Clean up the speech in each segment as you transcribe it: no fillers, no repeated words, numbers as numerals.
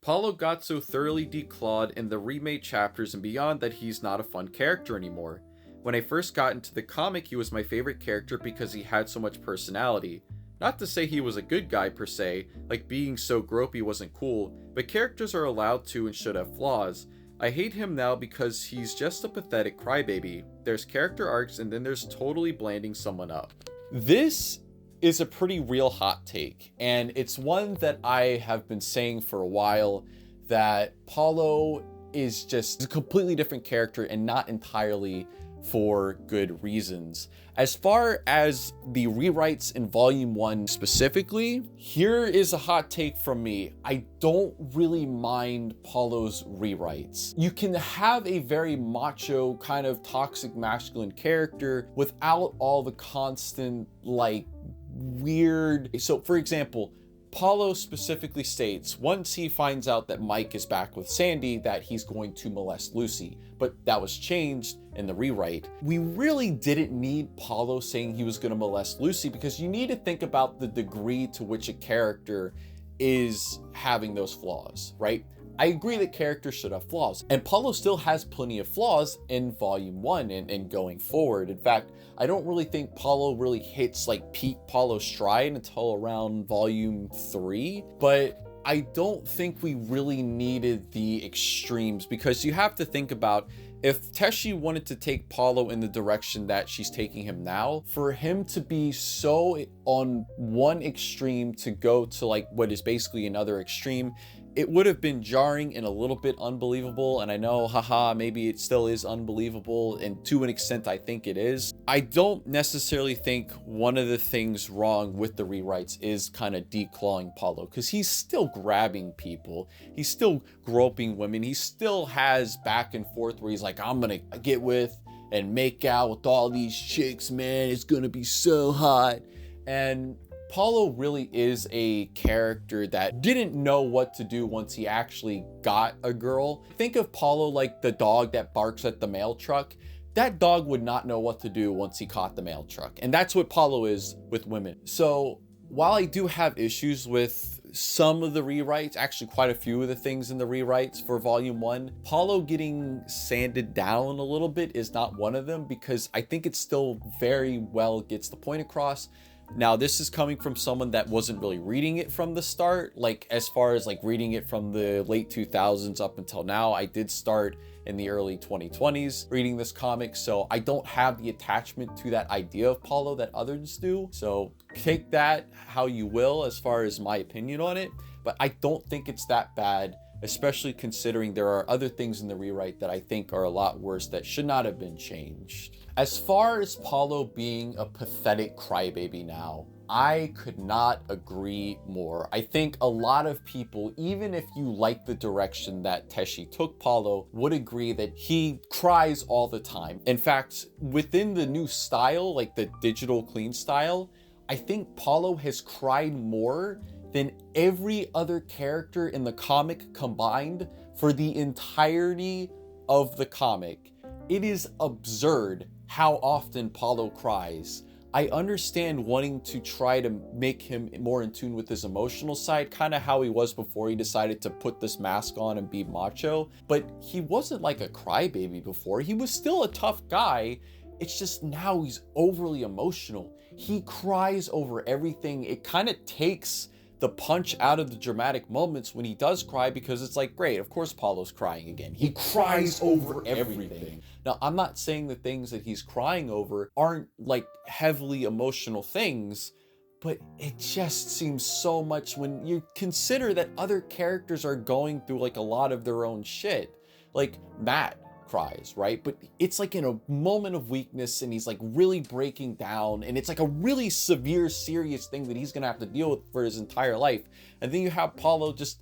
Paulo got so thoroughly declawed in the remade chapters and beyond that he's not a fun character anymore. When I first got into the comic, he was my favorite character because he had so much personality. Not to say he was a good guy per se, like being so gropey wasn't cool, but characters are allowed to and should have flaws. I hate him now because he's just a pathetic crybaby. There's character arcs and then there's totally blanding someone up. This is a pretty real hot take, and it's one that I have been saying for a while, that Paulo is just a completely different character and not entirely for good reasons. As far as the rewrites in Volume 1 specifically, here is a hot take from me. I don't really mind Paulo's rewrites. You can have a very macho, kind of toxic masculine character without all the constant, like, weird... So, for example, Paulo specifically states once he finds out that Mike is back with Sandy that he's going to molest Lucy, but that was changed in the rewrite. We really didn't need Paulo saying he was going to molest Lucy, because you need to think about the degree to which a character is having those flaws, right? I agree that characters should have flaws, and Paulo still has plenty of flaws in Volume 1 and going forward. In fact, I don't really think Paulo really hits like peak Paulo stride until around Volume 3, but I don't think we really needed the extremes, because you have to think about, if Teshi wanted to take Paulo in the direction that she's taking him now, for him to be so on one extreme to go to like what is basically another extreme, it would have been jarring and a little bit unbelievable. And I know, haha, maybe it still is unbelievable, and to an extent I think it is. I don't necessarily think one of the things wrong with the rewrites is kind of declawing Paulo, because he's still grabbing people, he's still groping women, he still has back and forth where he's like, I'm gonna get with and make out with all these chicks, man, it's gonna be so hot. And Paulo really is a character that didn't know what to do once he actually got a girl. Think of Paulo like the dog that barks at the mail truck. That dog would not know what to do once he caught the mail truck. And that's what Paulo is with women. So while I do have issues with some of the rewrites, actually quite a few of the things in the rewrites for Volume 1, Paulo getting sanded down a little bit is not one of them, because I think it still very well gets the point across. Now, this is coming from someone that wasn't really reading it from the start, like as far as like reading it from the late 2000s up until now. I did start in the early 2020s reading this comic, so I don't have the attachment to that idea of Paulo that others do. So take that how you will as far as my opinion on it, but I don't think it's that bad, especially considering there are other things in the rewrite that I think are a lot worse that should not have been changed. As far as Paulo being a pathetic crybaby now, I could not agree more. I think a lot of people, even if you like the direction that Teshi took Paulo, would agree that he cries all the time. In fact, within the new style, like the digital clean style, I think Paulo has cried more than every other character in the comic combined for the entirety of the comic. It is absurd how often Paulo cries. I understand wanting to try to make him more in tune with his emotional side, kind of how he was before he decided to put this mask on and be macho, but he wasn't like a crybaby before. He was still a tough guy. It's just now he's overly emotional. He cries over everything. It kind of takes the punch out of the dramatic moments when he does cry, because it's like, great, of course Paulo's crying again. He cries over everything. Now, I'm not saying the things that he's crying over aren't like heavily emotional things, but it just seems so much when you consider that other characters are going through like a lot of their own shit. Like Matt cries, right? But it's like in a moment of weakness and he's like really breaking down, and it's like a really severe, serious thing that he's gonna have to deal with for his entire life. And then you have Paulo just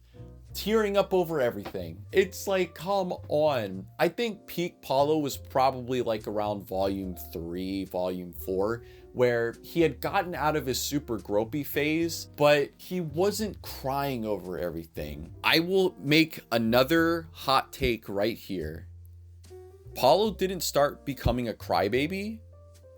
tearing up over everything. It's like, come on. I think peak Paulo was probably like around Volume 3, Volume 4, where he had gotten out of his super gropey phase, but he wasn't crying over everything. I will make another hot take right here. Paulo didn't start becoming a crybaby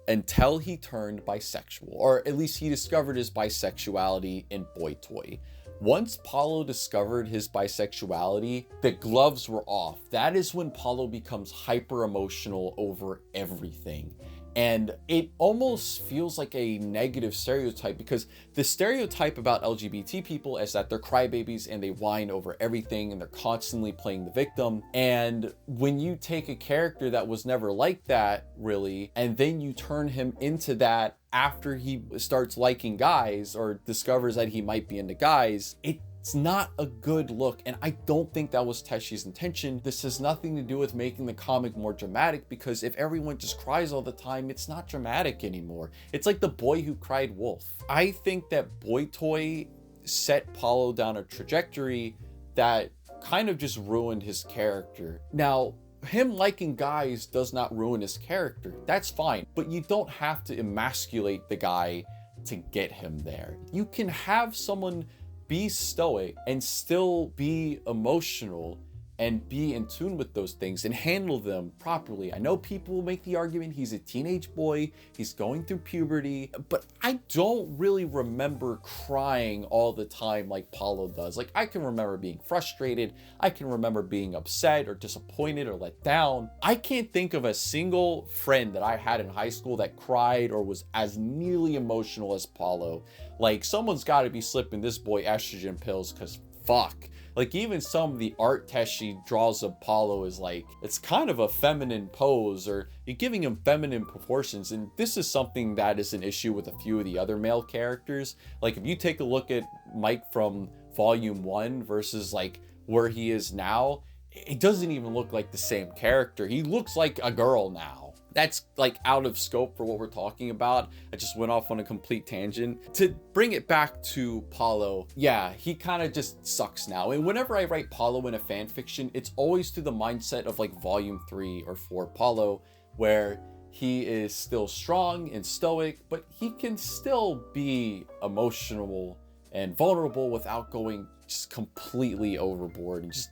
until he turned bisexual, or at least he discovered his bisexuality in Boy Toy. Once Paulo discovered his bisexuality, the gloves were off. That is when Paulo becomes hyper emotional over everything. And it almost feels like a negative stereotype, because the stereotype about LGBT people is that they're crybabies and they whine over everything and they're constantly playing the victim. And when you take a character that was never like that, really, and then you turn him into that after he starts liking guys or discovers that he might be into guys, it's not a good look, and I don't think that was Teshi's intention. This has nothing to do with making the comic more dramatic, because if everyone just cries all the time, it's not dramatic anymore. It's like the boy who cried wolf. I think that Boy Toy set Paulo down a trajectory that kind of just ruined his character. Now, him liking guys does not ruin his character. That's fine, but you don't have to emasculate the guy to get him there. You can have someone be stoic and still be emotional and be in tune with those things and handle them properly. I know people will make the argument he's a teenage boy, he's going through puberty, but I don't really remember crying all the time like Paulo does. Like, I can remember being frustrated, I can remember being upset or disappointed or let down. I can't think of a single friend that I had in high school that cried or was as nearly emotional as Paulo. Like, someone's got to be slipping this boy estrogen pills, because fuck. Like, even some of the art Teshi draws of Paulo is like, it's kind of a feminine pose, or you're giving him feminine proportions. And this is something that is an issue with a few of the other male characters. Like, if you take a look at Mike from Volume 1 versus like where he is now, it doesn't even look like the same character. He looks like a girl now. That's like out of scope for what we're talking about. I just went off on a complete tangent. To bring it back to Paulo, yeah, he kind of just sucks now. And whenever I write Paulo in a fan fiction, it's always through the mindset of like Volume 3 or 4 Paulo, where he is still strong and stoic, but he can still be emotional and vulnerable without going just completely overboard and just,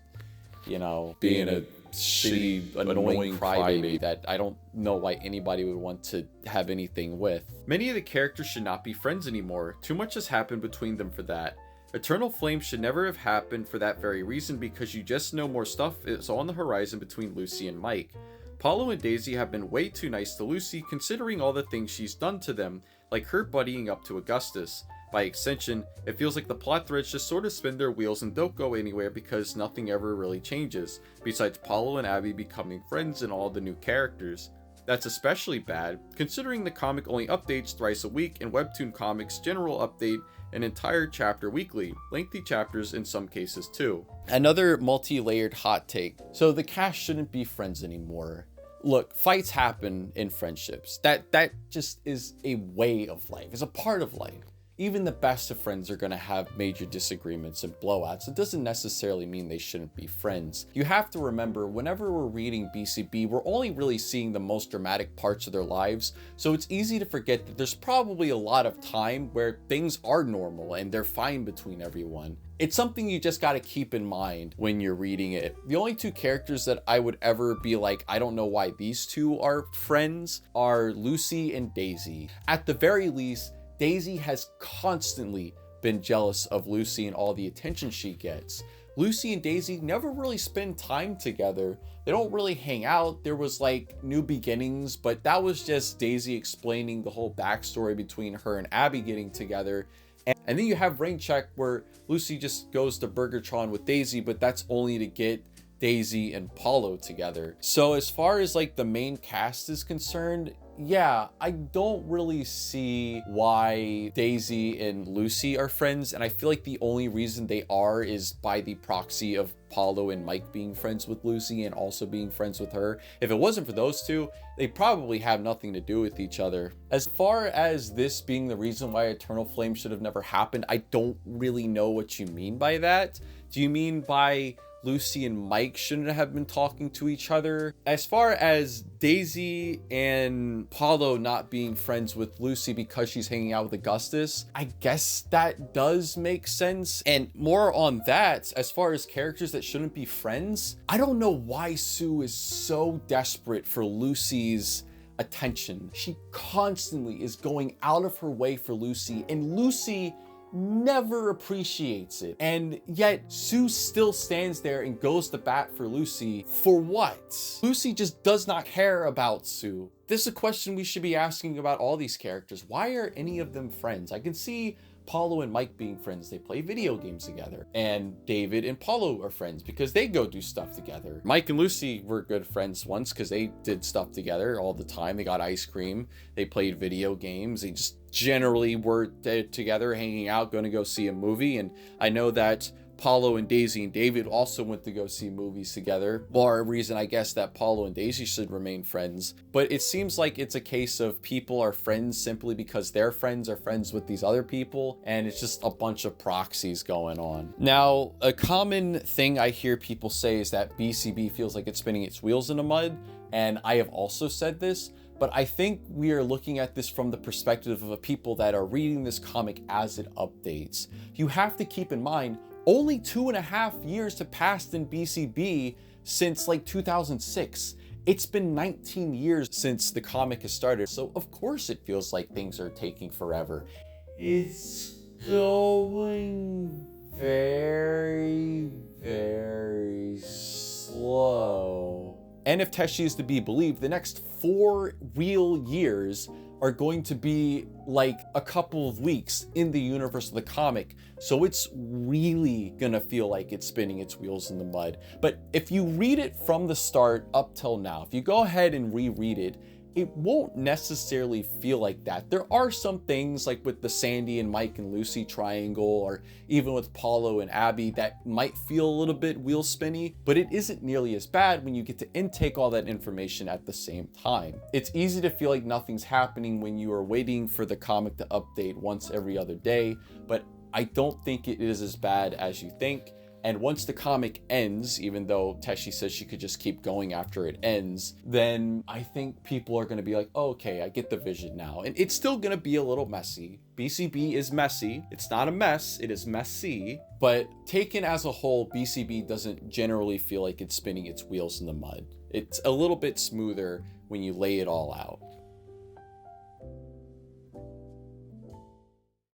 you know, being a shitty, annoying crybaby that I don't know why anybody would want to have anything with. Many of the characters should not be friends anymore. Too much has happened between them for that. Eternal Flame should never have happened for that very reason, because you just know more stuff is on the horizon between Lucy and Mike. Paulo and Daisy have been way too nice to Lucy, considering all the things she's done to them, like her buddying up to Augustus. By extension, it feels like the plot threads just sort of spin their wheels and don't go anywhere because nothing ever really changes, besides Paulo and Abby becoming friends and all the new characters. That's especially bad, considering the comic only updates thrice a week and Webtoon Comics general update an entire chapter weekly, lengthy chapters in some cases too. Another multi-layered hot take. So the cast shouldn't be friends anymore. Look, fights happen in friendships. That just is a way of life, it's a part of life. Even the best of friends are going to have major disagreements and blowouts. It doesn't necessarily mean they shouldn't be friends. You have to remember, whenever we're reading BCB, we're only really seeing the most dramatic parts of their lives, so it's easy to forget that there's probably a lot of time where things are normal and they're fine between everyone. It's something you just got to keep in mind when you're reading it. The only two characters that I would ever be like, I don't know why these two are friends, are Lucy and Daisy. At the very least, Daisy has constantly been jealous of Lucy and all the attention she gets. Lucy and Daisy never really spend time together. They don't really hang out. There was like New Beginnings, but that was just Daisy explaining the whole backstory between her and Abby getting together. And then you have Rain Check, where Lucy just goes to Burgertron with Daisy, but that's only to get Daisy and Paulo together. So as far as like the main cast is concerned, yeah, I don't really see why Daisy and Lucy are friends, and I feel like the only reason they are is by the proxy of Paulo and Mike being friends with Lucy and also being friends with her. If it wasn't for those two, they probably have nothing to do with each other. As far as this being the reason why Eternal Flame should have never happened, I don't really know what you mean by that. Do you mean by Lucy and Mike shouldn't have been talking to each other? As far as Daisy and Paulo not being friends with Lucy because she's hanging out with Augustus, I guess that does make sense. And more on that, as far as characters that shouldn't be friends, I don't know why Sue is so desperate for Lucy's attention. She constantly is going out of her way for Lucy, and Lucy never appreciates it. And yet Sue still stands there and goes to bat for Lucy. For what? Lucy just does not care about Sue. This is a question we should be asking about all these characters. Why are any of them friends? I can see Paulo and Mike being friends. They play video games together. And David and Paulo are friends because they go do stuff together. Mike and Lucy were good friends once because they did stuff together all the time. They got ice cream. They played video games. They just generally were together, hanging out, going to go see a movie. And I know that Paulo and Daisy and David also went to go see movies together. Bar a reason, I guess, that Paulo and Daisy should remain friends. But it seems like it's a case of people are friends simply because their friends are friends with these other people, and it's just a bunch of proxies going on. Now, a common thing I hear people say is that BCB feels like it's spinning its wheels in the mud, and I have also said this, but I think we are looking at this from the perspective of the people that are reading this comic as it updates. You have to keep in mind, only 2.5 years have passed in BCB since like 2006. It's been 19 years since the comic has started, so of course it feels like things are taking forever. It's going very, very slow. And if Teshi is to be believed, the next 4 real years are going to be like a couple of weeks in the universe of the comic. So it's really gonna feel like it's spinning its wheels in the mud. But if you read it from the start up till now, if you go ahead and reread it, it won't necessarily feel like that. There are some things like with the Sandy and Mike and Lucy triangle, or even with Paulo and Abby, that might feel a little bit wheel spinny, but it isn't nearly as bad when you get to intake all that information at the same time. It's easy to feel like nothing's happening when you are waiting for the comic to update once every other day, but I don't think it is as bad as you think. And once the comic ends, even though Teshi says she could just keep going after it ends, then I think people are going to be like, oh, okay, I get the vision now. And it's still going to be a little messy. BCB is messy. It's not a mess. It is messy. But taken as a whole, BCB doesn't generally feel like it's spinning its wheels in the mud. It's a little bit smoother when you lay it all out.